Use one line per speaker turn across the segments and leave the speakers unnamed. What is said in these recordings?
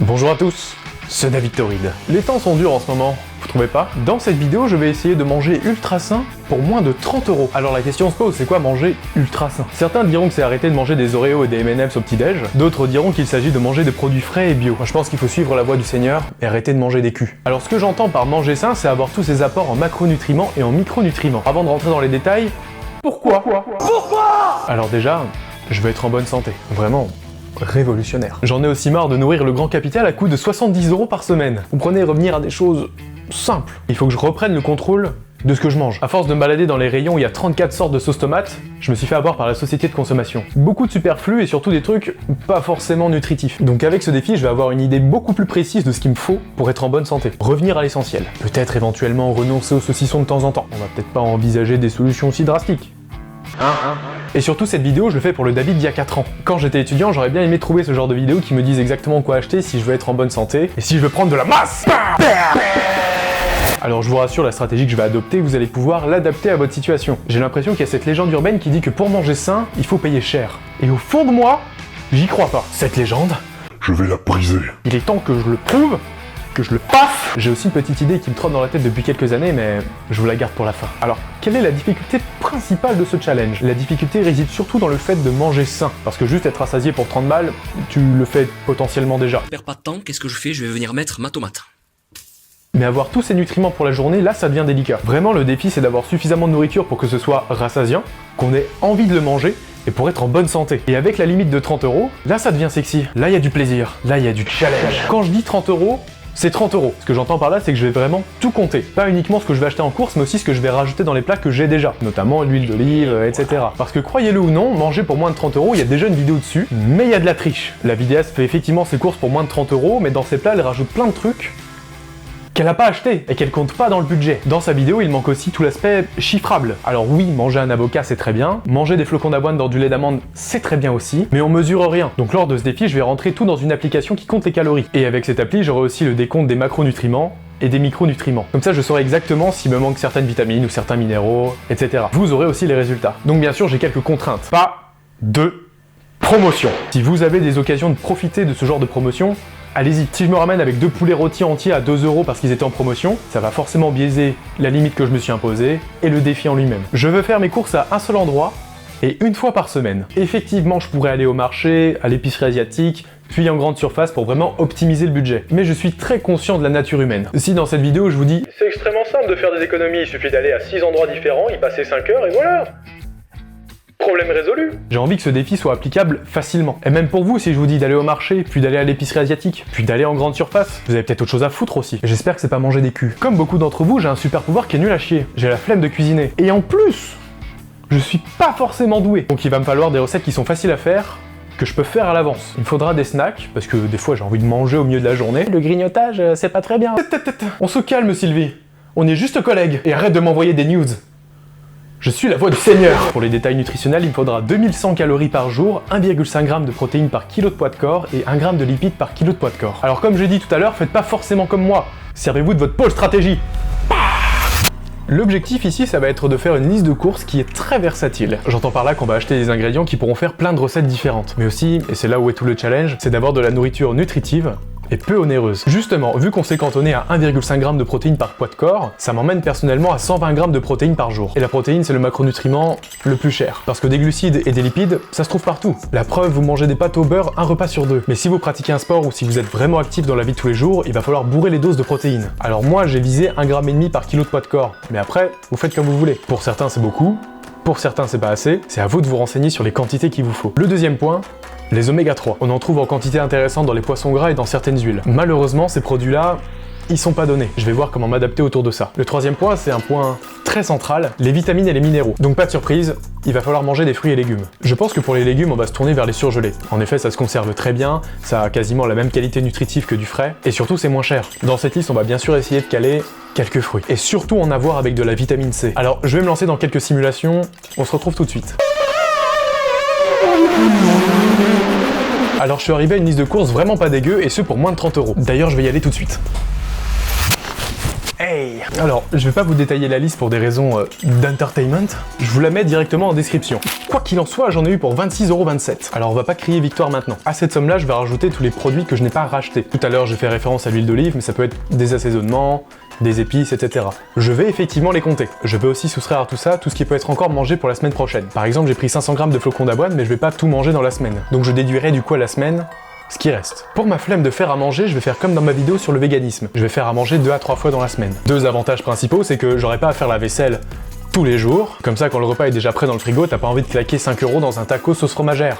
Bonjour à tous, c'est David Torride. Les temps sont durs en ce moment, vous trouvez pas? Dans cette vidéo, je vais essayer de manger ultra sain pour moins de 30 €. Alors la question se pose, c'est quoi manger ultra sain? Certains diront que c'est arrêter de manger des Oreos et des M&M's au petit-déj, d'autres diront qu'il s'agit de manger des produits frais et bio. Moi je pense qu'il faut suivre la voie du Seigneur et arrêter de manger des culs. Alors ce que j'entends par manger sain, c'est avoir tous ces apports en macronutriments et en micronutriments. Avant de rentrer dans les détails, pourquoi? Alors déjà, je veux être en bonne santé, vraiment. Révolutionnaire. J'en ai aussi marre de nourrir le grand capital à coût de 70 € par semaine. Vous comprenez, revenir à des choses simples. Il faut que je reprenne le contrôle de ce que je mange. À force de me balader dans les rayons où il y a 34 sortes de sauce tomate, je me suis fait avoir par la société de consommation. Beaucoup de superflu et surtout des trucs pas forcément nutritifs. Donc avec ce défi, je vais avoir une idée beaucoup plus précise de ce qu'il me faut pour être en bonne santé. Revenir à l'essentiel. Peut-être éventuellement renoncer au saucisson de temps en temps. On va peut-être pas envisager des solutions aussi drastiques. Et surtout cette vidéo je le fais pour le David d'il y a 4 ans. Quand j'étais étudiant j'aurais bien aimé trouver ce genre de vidéos qui me disent exactement quoi acheter si je veux être en bonne santé et si je veux prendre de la masse. Alors je vous rassure, la stratégie que je vais adopter, vous allez pouvoir l'adapter à votre situation. J'ai l'impression qu'il y a cette légende urbaine qui dit que pour manger sain, il faut payer cher. Et au fond de moi, j'y crois pas. Cette légende,
je vais la briser.
il est temps que je le prouve, que je le paffe. J'ai aussi une petite idée qui me trotte dans la tête depuis quelques années, mais je vous la garde pour la fin. Alors, quelle est la difficulté principale de ce challenge? La difficulté réside surtout dans le fait de manger sain, parce que juste être rassasié pour 30 balles, tu le fais potentiellement déjà.
Je perds pas de temps, qu'est-ce que je fais? Je vais venir mettre ma tomate.
Mais avoir tous ces nutriments pour la journée, là ça devient délicat. Vraiment le défi c'est d'avoir suffisamment de nourriture pour que ce soit rassasiant, qu'on ait envie de le manger, et pour être en bonne santé. Et avec la limite de 30 €, là ça devient sexy. Là il y a du plaisir, là il y a du challenge. Quand je dis 30 €, c'est 30 €. Ce que j'entends par là, c'est que je vais vraiment tout compter. Pas uniquement ce que je vais acheter en course, mais aussi ce que je vais rajouter dans les plats que j'ai déjà. Notamment l'huile d'olive, etc. Parce que croyez-le ou non, manger pour moins de 30 €, il y a déjà une vidéo dessus, mais il y a de la triche. La vidéaste fait effectivement ses courses pour moins de 30 €, mais dans ses plats, elle rajoute plein de trucs qu'elle a pas acheté et qu'elle compte pas dans le budget. Dans sa vidéo, il manque aussi tout l'aspect chiffrable. Alors oui, manger un avocat c'est très bien, manger des flocons d'avoine dans du lait d'amande c'est très bien aussi, mais on mesure rien. Donc lors de ce défi, je vais rentrer tout dans une application qui compte les calories. Et avec cette appli, j'aurai aussi le décompte des macronutriments et des micronutriments. Comme ça, je saurai exactement s'il me manque certaines vitamines ou certains minéraux, etc. Vous aurez aussi les résultats. Donc bien sûr, j'ai quelques contraintes. Pas de promotion. Si vous avez des occasions de profiter de ce genre de promotion, allez-y. Si je me ramène avec 2 poulets rôtis entiers à 2 € parce qu'ils étaient en promotion, ça va forcément biaiser la limite que je me suis imposée et le défi en lui-même. Je veux faire mes courses à un seul endroit et une fois par semaine. Effectivement, je pourrais aller au marché, à l'épicerie asiatique, puis en grande surface pour vraiment optimiser le budget. Mais je suis très conscient de la nature humaine. Si dans cette vidéo je vous dis « C'est extrêmement simple de faire des économies, il suffit d'aller à 6 endroits différents, y passer 5 heures et voilà !» Problème résolu. J'ai envie que ce défi soit applicable facilement. Et même pour vous, si je vous dis d'aller au marché, puis d'aller à l'épicerie asiatique, puis d'aller en grande surface, vous avez peut-être autre chose à foutre aussi. Et j'espère que c'est pas manger des culs. Comme beaucoup d'entre vous, j'ai un super pouvoir qui est nul à chier. J'ai la flemme de cuisiner. Et en plus, je suis pas forcément doué. Donc il va me falloir des recettes qui sont faciles à faire, que je peux faire à l'avance. Il me faudra des snacks, parce que des fois j'ai envie de manger au milieu de la journée. Le grignotage, c'est pas très bien. On se calme Sylvie. On est juste collègues. Et arrête de m'envoyer des news. Je suis la voix du Seigneur. Pour les détails nutritionnels, il me faudra 2100 calories par jour, 1,5 g de protéines par kilo de poids de corps et 1 g de lipides par kilo de poids de corps. Alors comme j'ai dit tout à l'heure, faites pas forcément comme moi. Servez-vous de votre pôle stratégie. L'objectif ici, ça va être de faire une liste de courses qui est très versatile. J'entends par là qu'on va acheter des ingrédients qui pourront faire plein de recettes différentes. Mais aussi, et c'est là où est tout le challenge, c'est d'avoir de la nourriture nutritive et peu onéreuse. Justement, vu qu'on s'est cantonné à 1,5 g de protéines par poids de corps, ça m'emmène personnellement à 120 g de protéines par jour. Et la protéine, c'est le macronutriment le plus cher. Parce que des glucides et des lipides, ça se trouve partout. La preuve, vous mangez des pâtes au beurre un repas sur 2. Mais si vous pratiquez un sport ou si vous êtes vraiment actif dans la vie de tous les jours, il va falloir bourrer les doses de protéines. Alors moi, j'ai visé 1,5 g par kilo de poids de corps. Mais après, vous faites comme vous voulez. Pour certains, c'est beaucoup. Pour certains, c'est pas assez. C'est à vous de vous renseigner sur les quantités qu'il vous faut. Le deuxième point, les oméga 3. On en trouve en quantité intéressante dans les poissons gras et dans certaines huiles. Malheureusement, ces produits-là, ils sont pas donnés. Je vais voir comment m'adapter autour de ça. Le troisième point, c'est un point très central, les vitamines et les minéraux. Donc pas de surprise, il va falloir manger des fruits et légumes. Je pense que pour les légumes, on va se tourner vers les surgelés. En effet, ça se conserve très bien, ça a quasiment la même qualité nutritive que du frais, et surtout c'est moins cher. Dans cette liste, on va bien sûr essayer de caler quelques fruits. Et surtout en avoir avec de la vitamine C. Alors, je vais me lancer dans quelques simulations, on se retrouve tout de suite. Alors je suis arrivé à une liste de courses vraiment pas dégueu, et ce pour moins de 30 €. D'ailleurs je vais y aller tout de suite. Hey! Alors, je vais pas vous détailler la liste pour des raisons d'entertainment, je vous la mets directement en description. Quoi qu'il en soit, j'en ai eu pour 26,27 €. Alors on va pas crier victoire maintenant. À cette somme-là, je vais rajouter tous les produits que je n'ai pas rachetés. Tout à l'heure, j'ai fait référence à l'huile d'olive, mais ça peut être des assaisonnements, des épices, etc. Je vais effectivement les compter. Je vais aussi soustraire à tout ça tout ce qui peut être encore mangé pour la semaine prochaine. Par exemple, j'ai pris 500 g de flocons d'avoine, mais je vais pas tout manger dans la semaine. Donc je déduirai du coup à la semaine ce qui reste. Pour ma flemme de faire à manger, je vais faire comme dans ma vidéo sur le véganisme. Je vais faire à manger 2 à 3 fois dans la semaine. Deux avantages principaux, c'est que j'aurai pas à faire la vaisselle tous les jours. Comme ça, quand le repas est déjà prêt dans le frigo, t'as pas envie de claquer 5 € dans un taco sauce fromagère.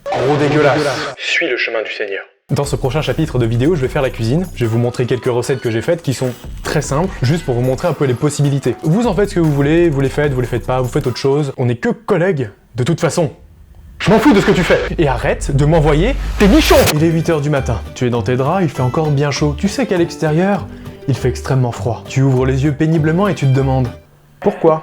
Gros dégueulasse. Suis le chemin du Seigneur. Dans ce prochain chapitre de vidéo, je vais faire la cuisine. Je vais vous montrer quelques recettes que j'ai faites qui sont très simples, juste pour vous montrer un peu les possibilités. Vous en faites ce que vous voulez, vous les faites pas, vous faites autre chose. On est que collègues, de toute façon. Je m'en fous de ce que tu fais. Et arrête de m'envoyer tes nichons. Il est 8 h du matin. Tu es dans tes draps, il fait encore bien chaud. Tu sais qu'à l'extérieur, il fait extrêmement froid. Tu ouvres les yeux péniblement et tu te demandes pourquoi ?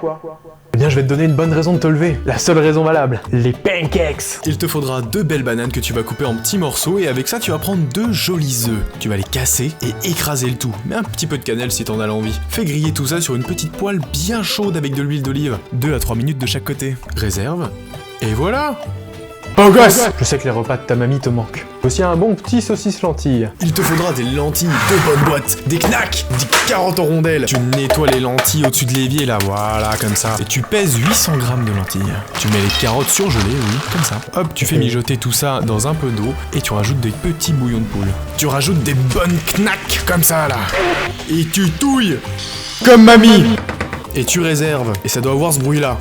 Eh bien, je vais te donner une bonne raison de te lever. La seule raison valable, les pancakes.
Il te faudra 2 belles bananes que tu vas couper en petits morceaux et avec ça tu vas prendre 2 jolis œufs. Tu vas les casser et écraser le tout. Mets un petit peu de cannelle si t'en as l'envie. Fais griller tout ça sur une petite poêle bien chaude avec de l'huile d'olive. 2 à 3 minutes de chaque côté. Réserve. Et voilà.
Oh gosse! Je sais que les repas de ta mamie te manquent. Aussi un bon petit saucisse lentille.
Il te faudra des lentilles de bonne boîte, des knacks, des carottes en rondelles. Tu nettoies les lentilles au-dessus de l'évier là, voilà, comme ça. Et tu pèses 800 g de lentilles. Tu mets les carottes surgelées, oui, comme ça. Hop, tu fais mijoter tout ça dans un peu d'eau et tu rajoutes des petits bouillons de poule. Tu rajoutes des bonnes knacks, comme ça là. Et tu touilles comme mamie. Et tu réserves. Et ça doit avoir ce bruit là.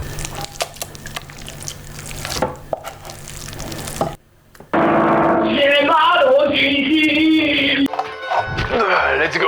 Let's go!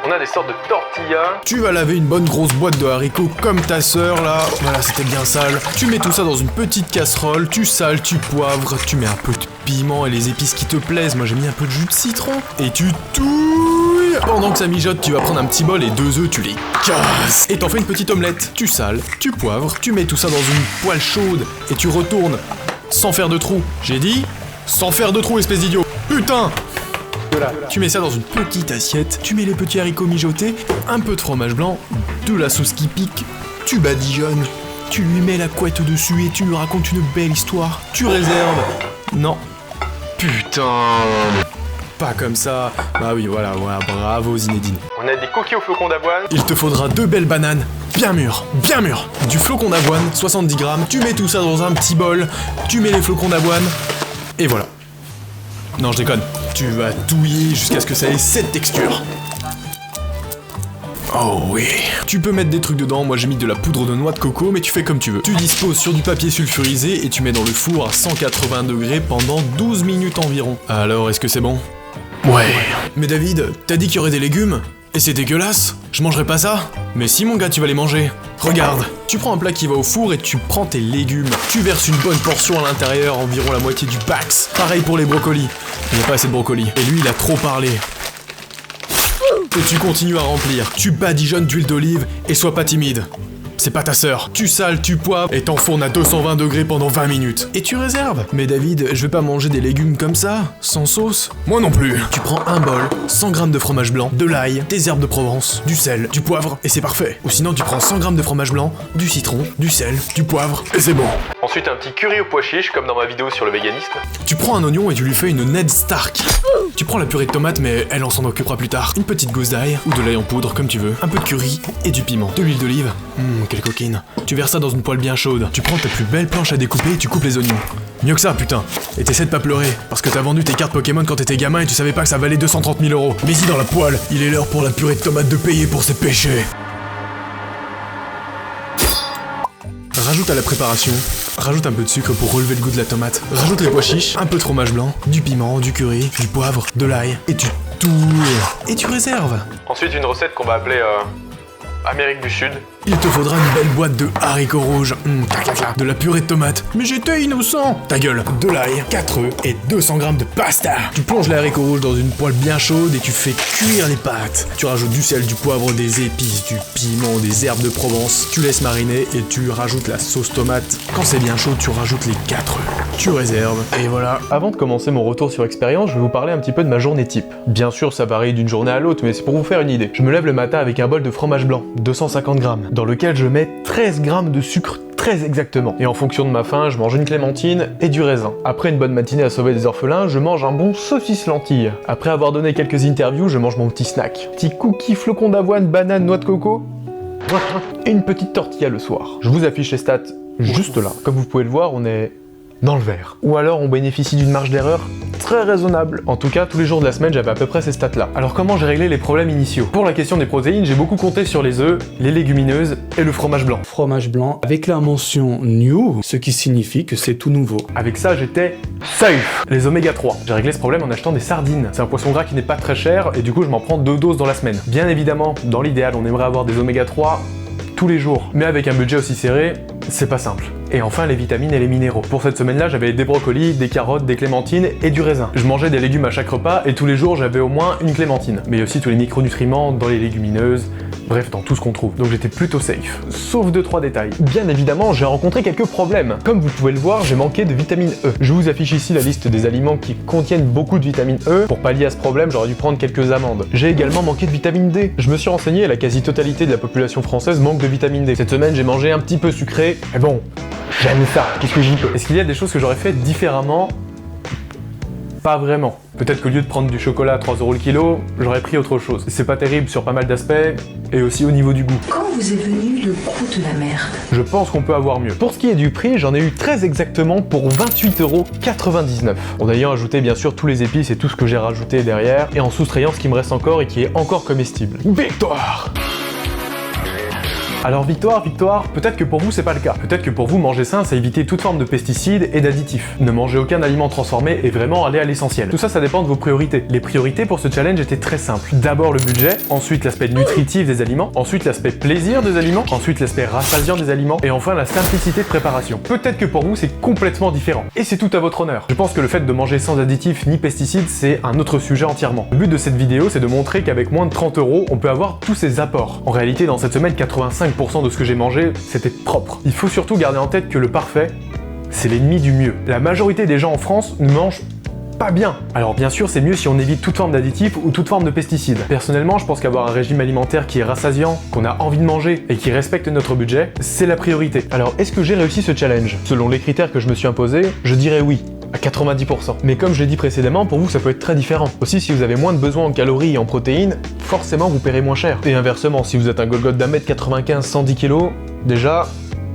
On a des sortes de tortillas.
Tu vas laver une bonne grosse boîte de haricots comme ta sœur là. Voilà, c'était bien sale. Tu mets tout ça dans une petite casserole, tu sales, tu poivres, tu mets un peu de piment et les épices qui te plaisent. Moi j'ai mis un peu de jus de citron. Et tu touilles. Pendant que ça mijote, tu vas prendre un petit bol et 2 œufs, tu les casses. Et t'en fais une petite omelette. Tu sales, tu poivres, tu mets tout ça dans une poêle chaude et tu retournes sans faire de trou. J'ai dit sans faire de trou, espèce d'idiot. Putain! Tu mets ça dans une petite assiette, tu mets les petits haricots mijotés, un peu de fromage blanc, de la sauce qui pique, tu badigeonnes, tu lui mets la couette dessus et tu lui racontes une belle histoire. Tu réserves. Non. Putain. Pas comme ça. Bah oui, voilà, bravo Zinedine.
On a des cookies au flocon d'avoine.
Il te faudra 2 belles bananes, bien mûres, du flocon d'avoine, 70 g, tu mets tout ça dans un petit bol, tu mets les flocons d'avoine, et voilà. Non, je déconne. Tu vas touiller jusqu'à ce que ça ait cette texture. Oh oui. Tu peux mettre des trucs dedans, moi j'ai mis de la poudre de noix de coco, mais tu fais comme tu veux. Tu disposes sur du papier sulfurisé et tu mets dans le four à 180 degrés pendant 12 minutes environ. Alors, est-ce que c'est bon? Ouais. Mais David, t'as dit qu'il y aurait des légumes? Et c'est dégueulasse. Je mangerai pas ça? Mais si mon gars, tu vas les manger. Regarde, tu prends un plat qui va au four et tu prends tes légumes. Tu verses une bonne portion à l'intérieur, environ la moitié du pax. Pareil pour les brocolis. Il n'y a pas assez de brocolis. Et lui, il a trop parlé. Et tu continues à remplir. Tu badigeonnes d'huile d'olive et sois pas timide. C'est pas ta sœur. Tu sales, tu poivres et t'enfournes à 220 degrés pendant 20 minutes. Et tu réserves. Mais David, je vais pas manger des légumes comme ça, sans sauce. Moi non plus. Tu prends un bol, 100 g de fromage blanc, de l'ail, des herbes de Provence, du sel, du poivre, et c'est parfait. Ou sinon tu prends 100 g de fromage blanc, du citron, du sel, du poivre, et c'est bon.
Ensuite un petit curry au pois chiche, comme dans ma vidéo sur le véganisme.
Tu prends un oignon et tu lui fais une Ned Stark. Tu prends la purée de tomate, mais elle on s'en occupera plus tard. Une petite gousse d'ail, ou de l'ail en poudre, comme tu veux. Un peu de curry et du piment. De l'huile d'olive. Quelle coquine. Tu verses ça dans une poêle bien chaude. Tu prends ta plus belle planche à découper et tu coupes les oignons. Mieux que ça, putain. Et t'essaies de pas pleurer, parce que t'as vendu tes cartes Pokémon quand t'étais gamin et tu savais pas que ça valait 230 000 €. Mets-y dans la poêle. Il est l'heure pour la purée de tomate de payer pour ses péchés. Rajoute à la préparation, rajoute un peu de sucre pour relever le goût de la tomate. Rajoute les pois chiches, un peu de fromage blanc, du piment, du curry, du poivre, de l'ail, et tu touilles. Et tu réserves.
Ensuite une recette qu'on va appeler Amérique du Sud.
Il te faudra une belle boîte de haricots rouges, de la purée de tomates. Mais j'étais innocent. Ta gueule. De l'ail, 4 œufs et 200 grammes de pasta. Tu plonges les haricots rouges dans une poêle bien chaude et tu fais cuire les pâtes. Tu rajoutes du sel, du poivre, des épices, du piment, des herbes de Provence. Tu laisses mariner et tu rajoutes la sauce tomate. Quand c'est bien chaud, tu rajoutes les 4 œufs. Tu réserves et voilà.
Avant de commencer mon retour sur expérience, je vais vous parler un petit peu de ma journée type. Bien sûr, ça varie d'une journée à l'autre, mais c'est pour vous faire une idée. Je me lève le matin avec un bol de fromage blanc, 250 grammes, dans lequel je mets 13 grammes de sucre très exactement. Et en fonction de ma faim, je mange une clémentine et du raisin. Après une bonne matinée à sauver des orphelins, je mange un bon saucisse lentille. Après avoir donné quelques interviews, je mange mon petit snack. Petit cookie flocon d'avoine, banane, noix de coco. Et une petite tortilla le soir. Je vous affiche les stats juste là. Comme vous pouvez le voir, on est dans le vert. Ou alors on bénéficie d'une marge d'erreur très raisonnable. En tout cas, tous les jours de la semaine, j'avais à peu près ces stats-là. Alors comment j'ai réglé les problèmes initiaux? Pour la question des protéines, j'ai beaucoup compté sur les œufs, les légumineuses et le fromage blanc.
Fromage blanc avec la mention new, ce qui signifie que c'est tout nouveau.
Avec ça, j'étais safe. Les oméga 3. J'ai réglé ce problème en achetant des sardines. C'est un poisson gras qui n'est pas très cher et du coup, je m'en prends 2 doses dans la semaine. Bien évidemment, dans l'idéal, on aimerait avoir des oméga 3 tous les jours. Mais avec un budget aussi serré, c'est pas simple. Et enfin les vitamines et les minéraux. Pour cette semaine-là, j'avais des brocolis, des carottes, des clémentines et du raisin. Je mangeais des légumes à chaque repas et tous les jours j'avais au moins une clémentine. Mais aussi tous les micronutriments dans les légumineuses, bref dans tout ce qu'on trouve. Donc j'étais plutôt safe. Sauf 2-3 détails. Bien évidemment, j'ai rencontré quelques problèmes. Comme vous pouvez le voir, j'ai manqué de vitamine E. Je vous affiche ici la liste des aliments qui contiennent beaucoup de vitamine E. Pour pallier à ce problème, j'aurais dû prendre quelques amandes. J'ai également manqué de vitamine D. Je me suis renseigné et la quasi-totalité de la population française manque de vitamine D. Cette semaine, j'ai mangé un petit peu sucré. Mais bon, j'aime ça, qu'est-ce que j'y peux? Est-ce qu'il y a des choses que j'aurais fait différemment? Pas vraiment. Peut-être qu'au lieu de prendre du chocolat à 3 € le kilo, j'aurais pris autre chose. C'est pas terrible sur pas mal d'aspects, et aussi au niveau du goût.
Quand vous est venu le goût de la merde?
Je pense qu'on peut avoir mieux. Pour ce qui est du prix, j'en ai eu très exactement pour 28,99 €. En ayant ajouté bien sûr tous les épices et tout ce que j'ai rajouté derrière, et en soustrayant ce qui me reste encore et qui est encore comestible. Victoire! Alors victoire, peut-être que pour vous c'est pas le cas. Peut-être que pour vous manger sain c'est éviter toute forme de pesticides et d'additifs. Ne manger aucun aliment transformé et vraiment aller à l'essentiel. Tout ça, ça dépend de vos priorités. Les priorités pour ce challenge étaient très simples. D'abord le budget, ensuite l'aspect nutritif des aliments, ensuite l'aspect plaisir des aliments, ensuite l'aspect rassasiant des aliments, et enfin la simplicité de préparation. Peut-être que pour vous c'est complètement différent. Et c'est tout à votre honneur. Je pense que le fait de manger sans additifs ni pesticides c'est un autre sujet entièrement. Le but de cette vidéo c'est de montrer qu'avec moins de 30 € on peut avoir tous ces apports. En réalité dans cette semaine 85% de ce que j'ai mangé, c'était propre. Il faut surtout garder en tête que le parfait, c'est l'ennemi du mieux. La majorité des gens en France ne mangent pas bien. Alors bien sûr, c'est mieux si on évite toute forme d'additifs ou toute forme de pesticides. Personnellement, je pense qu'avoir un régime alimentaire qui est rassasiant, qu'on a envie de manger et qui respecte notre budget, c'est la priorité. Alors, est-ce que j'ai réussi ce challenge? Selon les critères que je me suis imposé, je dirais oui. À 90%. Mais comme je l'ai dit précédemment, pour vous ça peut être très différent. Aussi, si vous avez moins de besoins en calories et en protéines, forcément vous paierez moins cher. Et inversement, si vous êtes un golgoth d'1m95, 110 kg, déjà,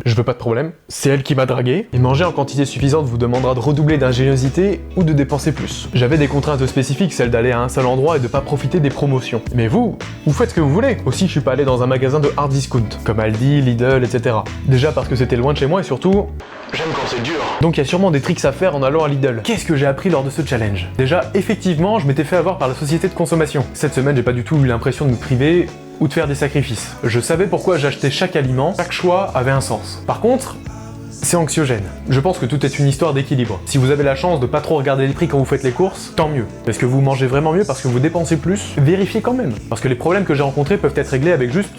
je veux pas de problème. C'est elle qui m'a dragué. Et manger en quantité suffisante vous demandera de redoubler d'ingéniosité ou de dépenser plus. J'avais des contraintes spécifiques, celle d'aller à un seul endroit et de pas profiter des promotions. Mais vous faites ce que vous voulez. Aussi, je suis pas allé dans un magasin de hard discount, comme Aldi, Lidl, etc. Déjà parce que c'était loin de chez moi et surtout, j'aime quand c'est dur. Donc il y a sûrement des tricks à faire en allant à Lidl. Qu'est-ce que j'ai appris lors de ce challenge? Déjà, effectivement, je m'étais fait avoir par la société de consommation. Cette semaine, j'ai pas du tout eu l'impression de me priver ou de faire des sacrifices. Je savais pourquoi j'achetais chaque aliment, chaque choix avait un sens. Par contre, c'est anxiogène. Je pense que tout est une histoire d'équilibre. Si vous avez la chance de pas trop regarder les prix quand vous faites les courses, tant mieux. Est-ce que vous mangez vraiment mieux parce que vous dépensez plus? Vérifiez quand même. Parce que les problèmes que j'ai rencontrés peuvent être réglés avec juste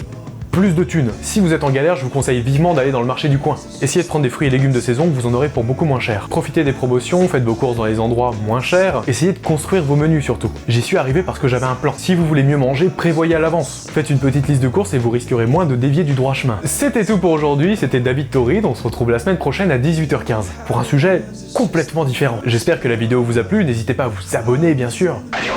plus de thunes. Si vous êtes en galère, je vous conseille vivement d'aller dans le marché du coin. Essayez de prendre des fruits et légumes de saison que vous en aurez pour beaucoup moins cher. Profitez des promotions, faites vos courses dans les endroits moins chers, essayez de construire vos menus surtout. J'y suis arrivé parce que j'avais un plan. Si vous voulez mieux manger, prévoyez à l'avance. Faites une petite liste de courses et vous risquerez moins de dévier du droit chemin. C'était tout pour aujourd'hui, c'était David Torrid, on se retrouve la semaine prochaine à 18h15 pour un sujet complètement différent. J'espère que la vidéo vous a plu, n'hésitez pas à vous abonner bien sûr. Allez,